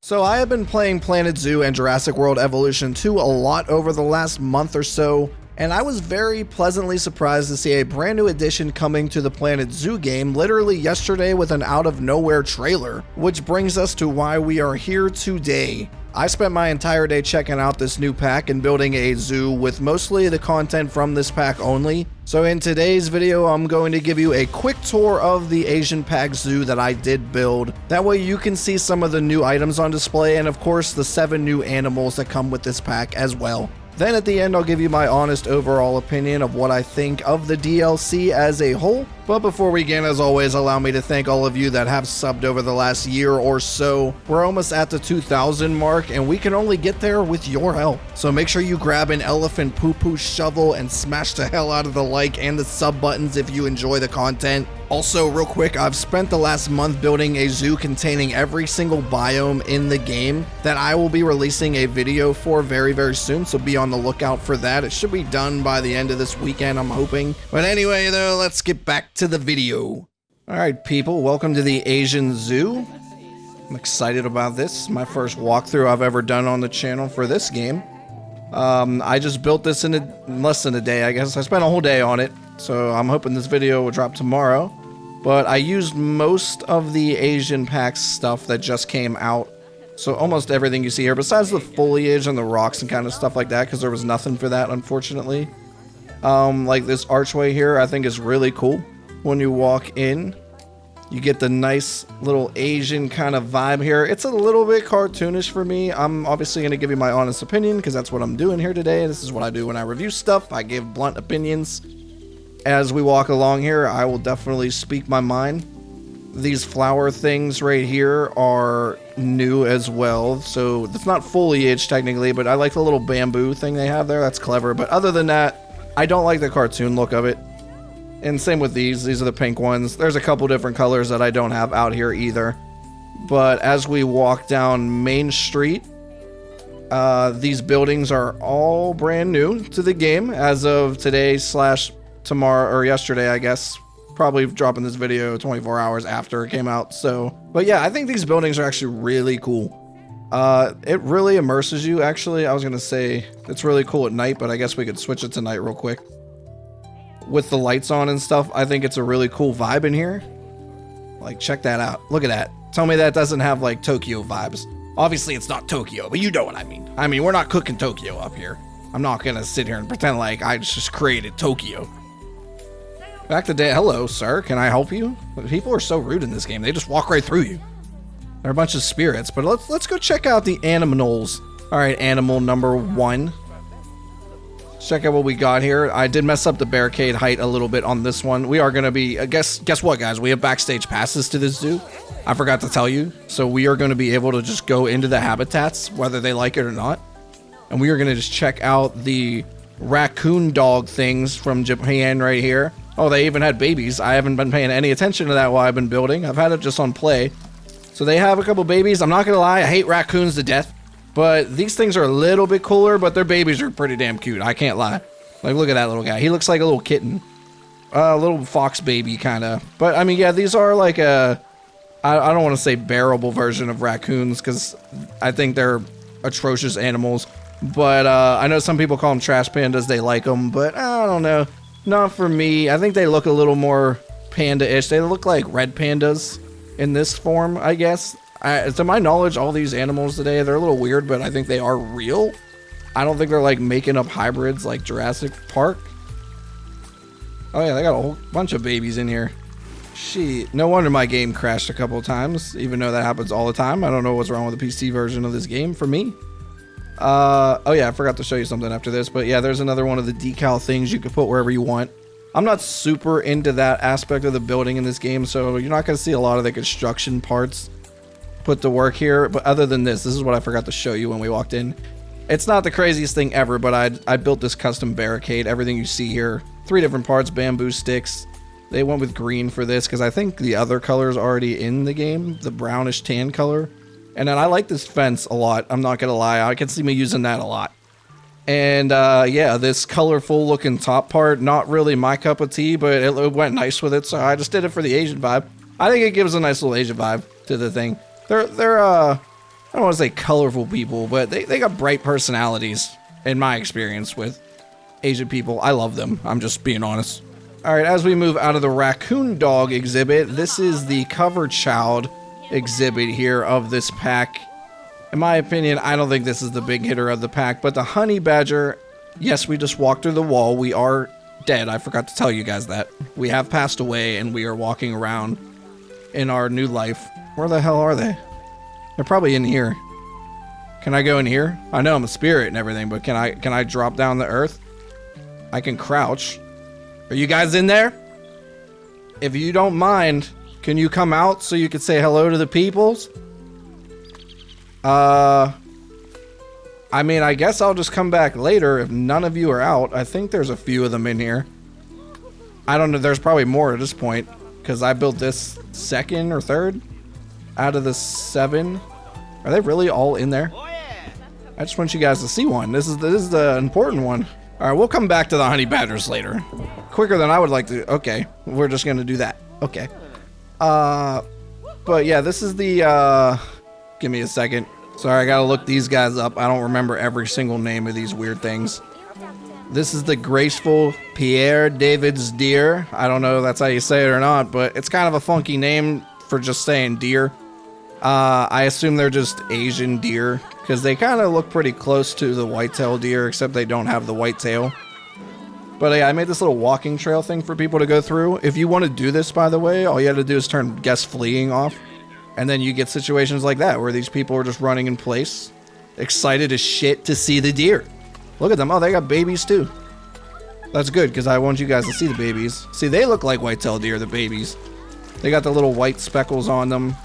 So I have been playing Planet Zoo and Jurassic World Evolution 2 a lot over the last month or so, and I was very pleasantly surprised to see a brand new addition coming to the Planet Zoo game literally yesterday with an out-of-nowhere trailer, which brings us to why we are here today. I spent my entire day checking out this new pack and building a zoo with mostly the content from this pack only. So in today's video, I'm going to give you a quick tour of the Asian pack zoo that I did build. That way you can see some of the new items on display and of course the 7 new animals that come with this pack as well. Then at the end, I'll give you my honest overall opinion of what I think of the DLC as a whole. But before we begin, as always, allow me to thank all of you that have subbed over the last year or so. We're almost at the 2,000 mark, and we can only get there with your help. So make sure you grab an elephant poo-poo shovel and smash the hell out of the like and the sub buttons if you enjoy the content. Also, real quick, I've spent the last month building a zoo containing every single biome in the game that I will be releasing a video for very, very soon, so be on the lookout for that. It should be done by the end of this weekend, I'm hoping. But anyway, though, let's get back to the video. Alright, people, welcome to the Asian Zoo. I'm excited about this. My first walkthrough I've ever done on the channel for this game. I just built this in less than a day, I guess. I spent a whole day on it, so I'm hoping this video will drop tomorrow. But I used most of the Asian pack stuff that just came out. So almost everything you see here, besides the foliage and the rocks and kind of stuff like that, because there was nothing for that, unfortunately. Like this archway here, I think is really cool. When you walk in, you get the nice little Asian kind of vibe here. It's a little bit cartoonish for me. I'm obviously going to give you my honest opinion because that's what I'm doing here today. This is what I do when I review stuff. I give blunt opinions. As we walk along here, I will definitely speak my mind. These flower things right here are new as well. So it's not foliage technically, but I like the little bamboo thing they have there. That's clever. But other than that, I don't like the cartoon look of it. And same with these are the pink ones. There's a couple different colors that I don't have out here either. But as we walk down Main Street, these buildings are all brand new to the game as of today / tomorrow, or yesterday, I guess. Probably dropping this video 24 hours after it came out. So, but yeah, I think these buildings are actually really cool. It really immerses you, actually. I was gonna say it's really cool at night, but I guess we could switch it to night real quick. With the lights on and stuff, I think it's a really cool vibe in here. Like, check that out. Look at that. Tell me that doesn't have, like, Tokyo vibes. Obviously, it's not Tokyo, but you know what I mean. I mean, we're not cooking Tokyo up here. I'm not gonna sit here and pretend like I just created Tokyo. Back to day. Hello, sir. Can I help you? People are so rude in this game. They just walk right through you. They're a bunch of spirits, but let's go check out the animals. All right, animal number 1. Check out what we got here. I did mess up the barricade height a little bit on this one. We are going to be, guess what, guys? We have backstage passes to this zoo. I forgot to tell you. So we are going to be able to just go into the habitats, whether they like it or not. And we are going to just check out the raccoon dog things from Japan right here. Oh, they even had babies. I haven't been paying any attention to that while I've been building. I've had it just on play. So they have a couple babies. I'm not going to lie. I hate raccoons to death. But these things are a little bit cooler, but their babies are pretty damn cute. I can't lie. Like, look at that little guy. He looks like a little kitten. A little fox baby, kind of. But, I mean, yeah, these are like a... I don't want to say bearable version of raccoons, because I think they're atrocious animals. But I know some people call them trash pandas. They like them, but I don't know. Not for me. I think they look a little more panda-ish. They look like red pandas in this form, I guess. To my knowledge, all these animals today, they're a little weird, but I think they are real. I don't think they're like making up hybrids like Jurassic Park. Oh yeah, they got a whole bunch of babies in here. Shit, no wonder my game crashed a couple of times, even though that happens all the time. I don't know what's wrong with the PC version of this game for me. Oh yeah, I forgot to show you something after this, but yeah, there's another one of the decal things you can put wherever you want. I'm not super into that aspect of the building in this game, so you're not going to see a lot of the construction parts put to work here. But other than this is what I forgot to show you when we walked in. It's not the craziest thing ever, but I built this custom barricade. Everything you see here, 3 different parts, bamboo sticks. They went with green for this because I think the other color is already in the game, the brownish tan color. And then I like this fence a lot. I'm not gonna lie, I can see me using that a lot. And yeah, this colorful looking top part, not really my cup of tea, but it went nice with it, so I just did it for the Asian vibe. I think it gives a nice little Asian vibe to the thing. They're I don't want to say colorful people, but they got bright personalities, in my experience with Asian people. I love them. I'm just being honest. All right, as we move out of the raccoon dog exhibit, this is the cover child exhibit here of this pack. In my opinion, I don't think this is the big hitter of the pack, but the honey badger, yes, we just walked through the wall. We are dead. I forgot to tell you guys that. We have passed away and we are walking around in our new life. Where the hell are they? They're probably in here. Can I go in here? I know I'm a spirit and everything, but can I drop down to earth? I can crouch. Are you guys in there? If you don't mind, can you come out so you can say hello to the peoples? I mean, I guess I'll just come back later if none of you are out. I think there's a few of them in here. I don't know. There's probably more at this point because I built this second or third out of the 7. Are they really all in there? I just want you guys to see one. This is the important one. All right, we'll come back to the honey badgers later. Quicker than I would like to. Okay, we're just gonna do that. Okay. But yeah, this is the. Give me a second. Sorry, I gotta look these guys up. I don't remember every single name of these weird things. This is the graceful Pierre David's deer. I don't know if that's how you say it or not, but it's kind of a funky name for just saying deer. I assume they're just Asian deer because they kind of look pretty close to the whitetail deer, except they don't have the white tail. But yeah, I made this little walking trail thing for people to go through. If you want to do this, by the way, all you have to do is turn guest fleeing off. And then you get situations like that where these people are just running in place, excited as shit to see the deer. Look at them. Oh, they got babies too. That's good because I want you guys to see the babies. See, they look like whitetail deer, the babies. They got the little white speckles on them.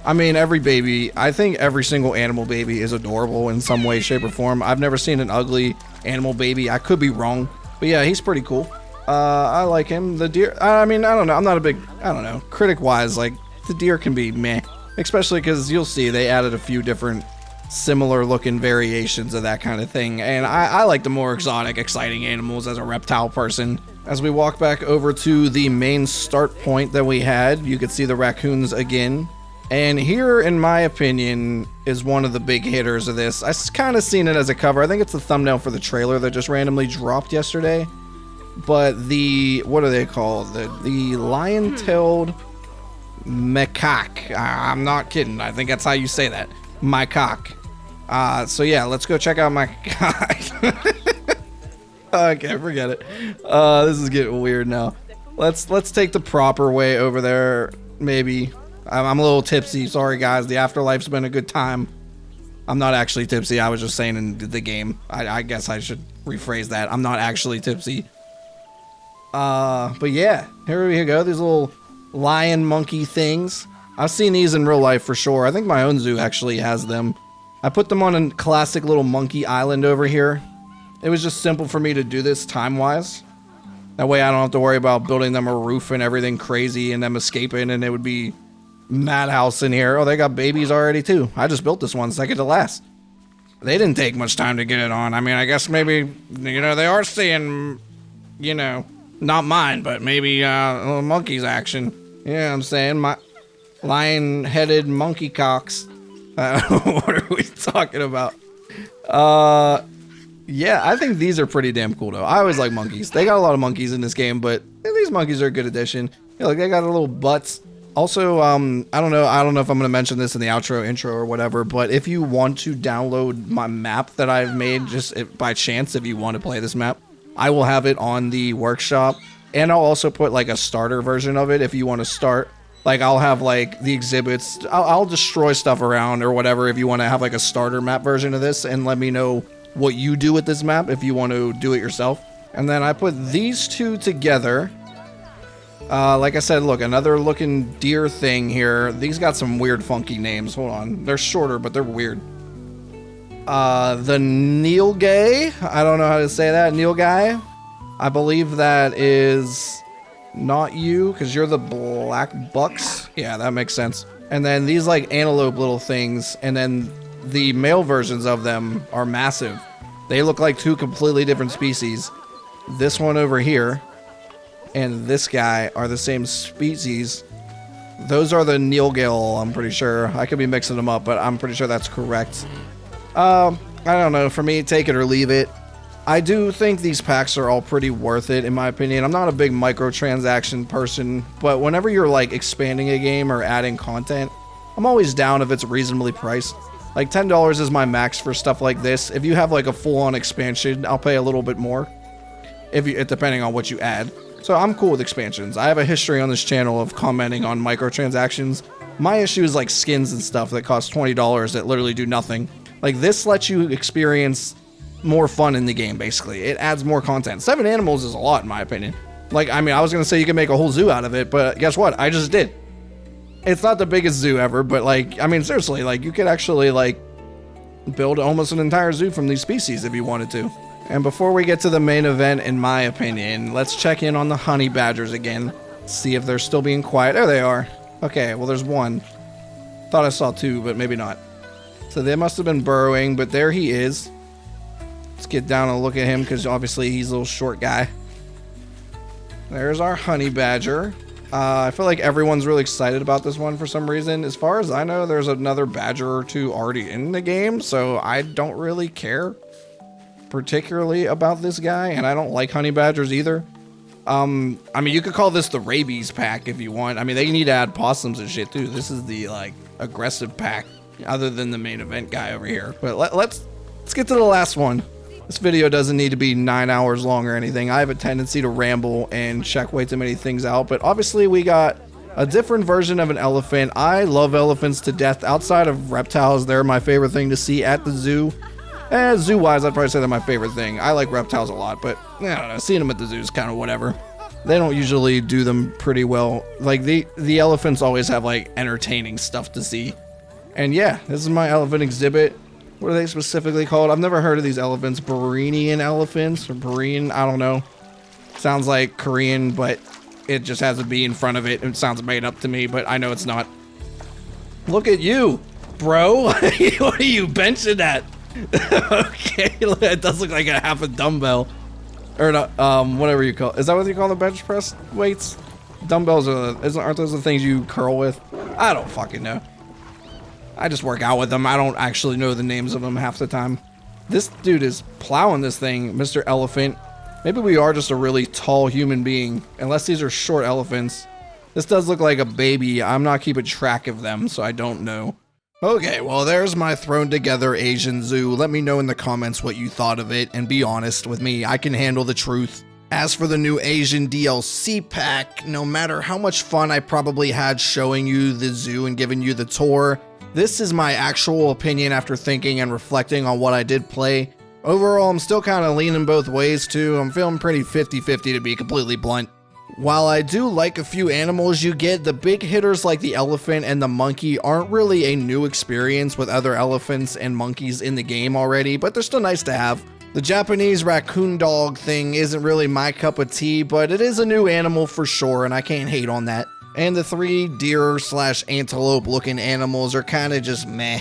I mean, every baby, I think every single animal baby is adorable in some way, shape, or form. I've never seen an ugly animal baby. I could be wrong. But yeah, he's pretty cool. I like him. The deer, I mean, I don't know. I'm not a big, I don't know, critic-wise, like, the deer can be meh. Especially because you'll see they added a few different similar looking variations of that kind of thing. And I like the more exotic, exciting animals as a reptile person. As we walk back over to the main start point that we had, you could see the raccoons again. And here, in my opinion, is one of the big hitters of this. I kind of seen it as a cover. I think it's the thumbnail for the trailer that just randomly dropped yesterday. But the, what are they called? The lion-tailed macaque. I'm not kidding. I think that's how you say that. Macaque. So yeah, let's go check out macaque. Okay, forget it. This is getting weird now. Let's take the proper way over there, maybe. I'm a little tipsy. Sorry, guys. The afterlife's been a good time. I'm not actually tipsy. I was just saying in the game. I guess I should rephrase that. I'm not actually tipsy. But yeah, here we go. These little lion monkey things. I've seen these in real life for sure. I think my own zoo actually has them. I put them on a classic little monkey island over here. It was just simple for me to do this time-wise. That way I don't have to worry about building them a roof and everything crazy and them escaping, and it would be madhouse in here. Oh, they got babies already too. I just built this one second to last. They didn't take much time to get it on. I mean, I guess maybe, you know, they are seeing, you know, not mine, but maybe little monkeys action. You know what I'm saying? My lion-headed monkey cocks. What are we talking about? Yeah, I think these are pretty damn cool though. I always like monkeys. They got a lot of monkeys in this game, but these monkeys are a good addition. Yeah, like they got a little butts. Also, I don't know if I'm gonna mention this in the outro, intro, or whatever, but if you want to download my map that I've made, just by chance, if you want to play this map, I will have it on the workshop, and I'll also put like a starter version of it if you want to start. Like I'll have like the exhibits. I'll destroy stuff around or whatever if you want to have like a starter map version of this, and let me know what you do with this map if you want to do it yourself. And then I put these two together. Like I said, look, another looking deer thing here. These got some weird funky names. Hold on. They're shorter, but they're weird. The Nilgai. I don't know how to say that. Nilgai. I believe that is not you, because you're the black bucks. Yeah, that makes sense. And then these like antelope little things, and then the male versions of them are massive. They look like two completely different species. This one over here and this guy are the same species, Those are the Nilgale, I'm pretty sure. I could be mixing them up, but I'm pretty sure that's correct. I don't know. For me, take it or leave it. I do think these packs are all pretty worth it, in my opinion. I'm not a big microtransaction person, but whenever you're like expanding a game or adding content, I'm always down if it's reasonably priced. Like $10 is my max for stuff like this. If you have like a full-on expansion, I'll pay a little bit more, depending on what you add. So I'm cool with expansions. I have a history on this channel of commenting on microtransactions. My issue is like skins and stuff that cost $20 that literally do nothing. Like this lets you experience more fun in the game, basically. It adds more content. 7 animals is a lot, in my opinion. Like, I mean, I was gonna say you can make a whole zoo out of it, but guess what? I just did. It's not the biggest zoo ever, but like, I mean, seriously, like you could actually like build almost an entire zoo from these species if you wanted to. And before we get to the main event, in my opinion, let's check in on the honey badgers again. See if they're still being quiet. There they are. Okay, well there's one. Thought I saw 2, but maybe not. So they must have been burrowing, but there he is. Let's get down and look at him because obviously he's a little short guy. There's our honey badger. I feel like everyone's really excited about this one for some reason. As far as I know, there's another badger or 2 already in the game, so I don't really care particularly about this guy, and I don't like honey badgers either. I mean, you could call this the rabies pack if you want. I mean, they need to add possums and shit too. This is the like aggressive pack, other than the main event guy over here. But let's get to the last one. This video doesn't need to be 9 hours long or anything. I have a tendency to ramble and check way too many things out, but obviously we got a different version of an elephant. I love elephants to death. Outside of reptiles, they're my favorite thing to see at the zoo. Zoo-wise, I'd probably say they're my favorite thing. I like reptiles a lot, but I don't know, seeing them at the zoo is kind of whatever. They don't usually do them pretty well. Like, the elephants always have, like, entertaining stuff to see. And yeah, this is my elephant exhibit. What are they specifically called? I've never heard of these elephants. Berenian elephants, or Berenian, I don't know. Sounds like Korean, but it just has a B in front of it. It sounds made up to me, but I know it's not. Look at you, bro. What are you benching at? Okay, it does look like a half a dumbbell. Or not, whatever you call it. Is that what you call the bench press weights? Dumbbells aren't those the things you curl with? I don't fucking know. I just work out with them. I don't actually know the names of them half the time. This dude is plowing this thing, Mr. Elephant. Maybe we are just a really tall human being, unless these are short elephants. This does look like a baby. I'm not keeping track of them, so I don't know. Okay, well, there's my thrown together Asian zoo. Let me know in the comments what you thought of it, and be honest with me. I can handle the truth. As for the new Asian DLC pack, no matter how much fun I probably had showing you the zoo and giving you the tour, this is my actual opinion after thinking and reflecting on what I did play. Overall, I'm still kind of leaning both ways too. I'm feeling pretty 50-50 to be completely blunt. While I do like a few animals you get, the big hitters like the elephant and the monkey aren't really a new experience with other elephants and monkeys in the game already, but they're still nice to have. The Japanese raccoon dog thing isn't really my cup of tea, but it is a new animal for sure, and I can't hate on that. And the 3 deer/antelope looking animals are kind of just meh.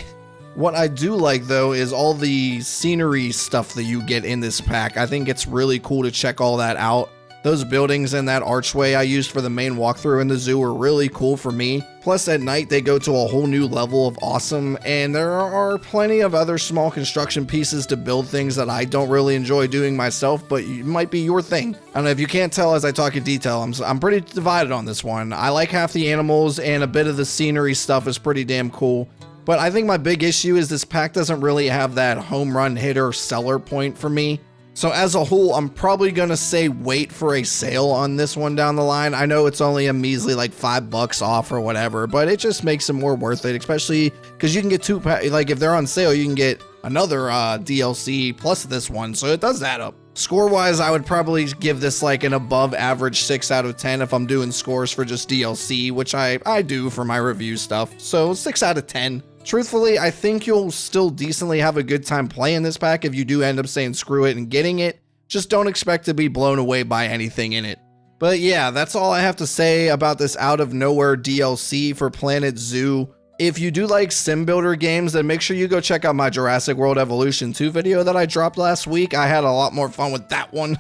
What I do like though is all the scenery stuff that you get in this pack. I think it's really cool to check all that out. Those buildings and that archway I used for the main walkthrough in the zoo were really cool for me. Plus at night they go to a whole new level of awesome, and there are plenty of other small construction pieces to build things that I don't really enjoy doing myself, but it might be your thing. I don't know if you can't tell as I talk in detail, I'm pretty divided on this one. I like half the animals and a bit of the scenery stuff is pretty damn cool. But I think my big issue is this pack doesn't really have that home run hitter seller point for me. So as a whole, I'm probably gonna say wait for a sale on this one down the line. I know it's only a measly like $5 off or whatever, but it just makes it more worth it, especially because you can get 2 like if they're on sale, you can get another DLC plus this one, so it does add up. Score wise, I would probably give this like an above average 6 out of 10 if I'm doing scores for just DLC, which I do for my review stuff. So 6 out of 10. Truthfully, I think you'll still decently have a good time playing this pack if you do end up saying screw it and getting it. Just don't expect to be blown away by anything in it. But yeah, that's all I have to say about this out of nowhere DLC for Planet Zoo. If you do like sim builder games, then make sure you go check out my Jurassic World Evolution 2 video that I dropped last week. I had a lot more fun with that one.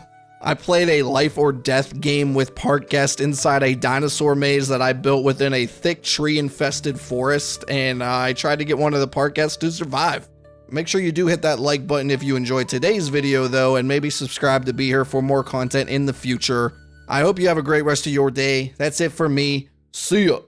I played a life or death game with park guests inside a dinosaur maze that I built within a thick tree infested forest, and I tried to get one of the park guests to survive. Make sure you do hit that like button if you enjoyed today's video though, and maybe subscribe to be here for more content in the future. I hope you have a great rest of your day. That's it for me. See ya.